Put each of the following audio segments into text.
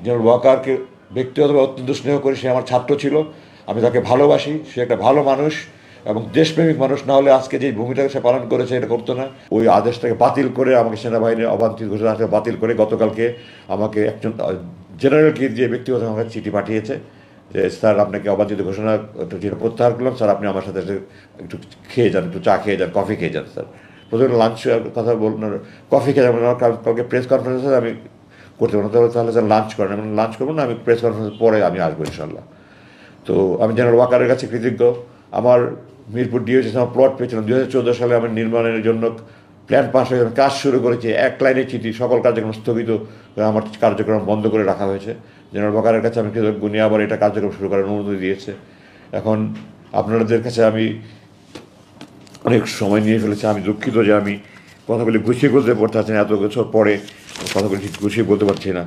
General ওয়াকারকে ব্যক্তিগতভাবে অত্যন্ত স্নেহ করি। সে আমার ছাত্র ছিল, আমি তাকে ভালোবাসি। সে একটা ভালো মানুষ এবং দেশপ্রেমিক মানুষ, না হলে আজকে যে ভূমিটাকে সে পালন করেছে এটা করতো না। ওই আদেশটাকে বাতিল করে, আমাকে সেনাবাহিনীর অবাঞ্ছিত ঘোষণাকে বাতিল করে গতকালকে আমাকে একজন জেনারেলকে যে ব্যক্তিগত আমাকে চিঠি পাঠিয়েছে যে স্যার আপনাকে অবাঞ্ছিত ঘোষণা যেটা প্রত্যাহার করলাম, স্যার আপনি আমার সাথে একটু খেয়ে যান, একটু চা খেয়ে যান, কফি খেয়ে যান। স্যার প্রথমে লাঞ্চ কথা বলুন, কফি খেয়ে যাবেন, কালকে প্রেস কনফারেন্সে আমি করতে পারবো না, তাহলে স্যার লাঞ্চ করেন। আমি লাঞ্চ করবো না, আমি প্রেস কনফারেন্সের পরে আমি আসবো ইনশাল্লাহ। তো আমি জেনারেল ওয়াকারের কাছে কৃতজ্ঞ। আমার মিরপুর ডিওসি আমার প্লট পেয়েছিলাম 2014 সালে, আমার নির্মাণের জন্য প্ল্যান পাস হয়ে কাজ শুরু করেছে, এক লাইনের চিঠি, সকল কার্যক্রম স্থগিত, আমার কার্যক্রম বন্ধ করে রাখা হয়েছে। জেনারেল ওয়াকারের কাছে আমি কৃতজ্ঞ, উনি আবার এটা কার্যক্রম শুরু করার অনুমতি দিয়েছে। এখন আপনাদের কাছে আমি অনেক সময় নিয়ে ফেলেছি, আমি দুঃখিত যে আমি কথাগুলি গুছিয়ে বলতে পারতে পারছি না, এত বছর পরে কথাগুলি ঠিক গুছিয়ে বলতে পারছি না।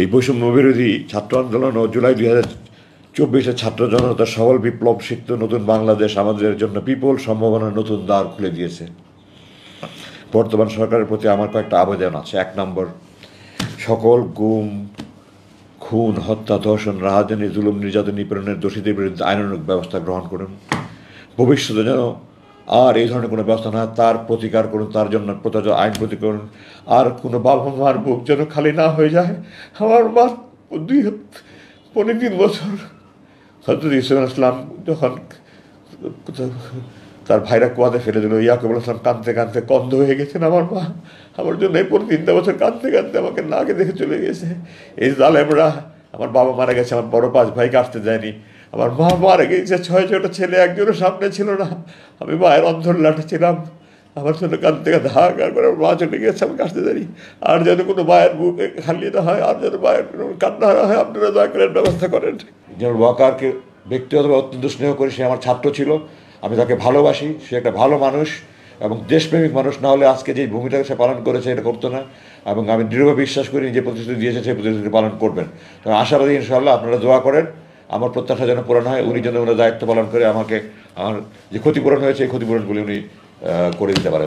এই বৈষম্য বিরোধী ছাত্র আন্দোলন ও জুলাই 2024 ছাত্র জনতার সবল বিপ্লব সিক্ত নতুন বাংলাদেশ আমাদের জন্য বিপুল সম্ভাবনার নতুন দ্বার খুলে দিয়েছে। বর্তমান সরকারের প্রতি আমার কয়েকটা আবেদন আছে। 1 নম্বর, সকল গুম, খুন, হত্যা, ধর্ষণ, রাহাজানি, জুলুম, নির্যাতন, নিপীড়নের দোষীদের বিরুদ্ধে আইনানুগ ব্যবস্থা গ্রহণ করুন। ভবিষ্যতে যেন আর এই ধরনের কোনো ব্যবস্থা না হয় তার প্রতিকার করুন, তার জন্য প্রযোজ্য আইন প্রতি করুন। আর কোনো বাবা মার বুক যেন খালি না হয়ে যায়। আমার মা 3.5 বছর হজরত ইউসুফ ইসলাম যখন তার ভাইরা কুয়াতে ফেলে দিল, ইয়াকুব ইসলাম কাঁদতে কাঁদতে কন্ধ হয়ে গেছেন। আমার মা আমার জন্য এই 3 বছর কাঁদতে কাঁদতে আমাকে নাকে দেখে চলে গেছে। এই জালেমরা, আমার বাবা মারা গেছে, আমার বড় 5 ভাইকে আসতে দেয়নি, আমার মা মারা গেছে, 6টা ছেলে, একজনের সামনে ছিল না, আমি মায়ের অন্ধর লাঠে ছিলাম। আমার জন্য কাঁদতে কাঁদতে হাহাকার করে আমার মা চলে গেছে, আমাকে আসতে দেয়নি। আর যেন কোনো মায়ের বুক খালি না হয়, আর যেন মায়ের কোনো কান্না না হয়, আপনারা দয়া করে ব্যবস্থা করেন। জেনারেল ওয়াকারকে ব্যক্তিগতভাবে অত্যন্ত স্নেহ করি। সে আমার ছাত্র ছিল, আমি তাকে ভালোবাসি। সে একটা ভালো মানুষ এবং দেশপ্রেমিক মানুষ, না হলে আজকে যে ভূমিটাকে সে পালন করেছে এটা করতো না। এবং আমি দৃঢ়ভাবে বিশ্বাস করি যে প্রতিশ্রুতি দিয়েছে সেই প্রতিশ্রুতি পালন করবেন। তো আশাবাদী ইনশাআল্লাহ, আপনারা দোয়া করেন আমার প্রত্যাশা যেন পূরণ হয়। উনি যেন ওনার দায়িত্ব পালন করে আমাকে আমার যে ক্ষতিপূরণ হয়েছে এই ক্ষতিপূরণগুলি উনি করে দিতে পারেন।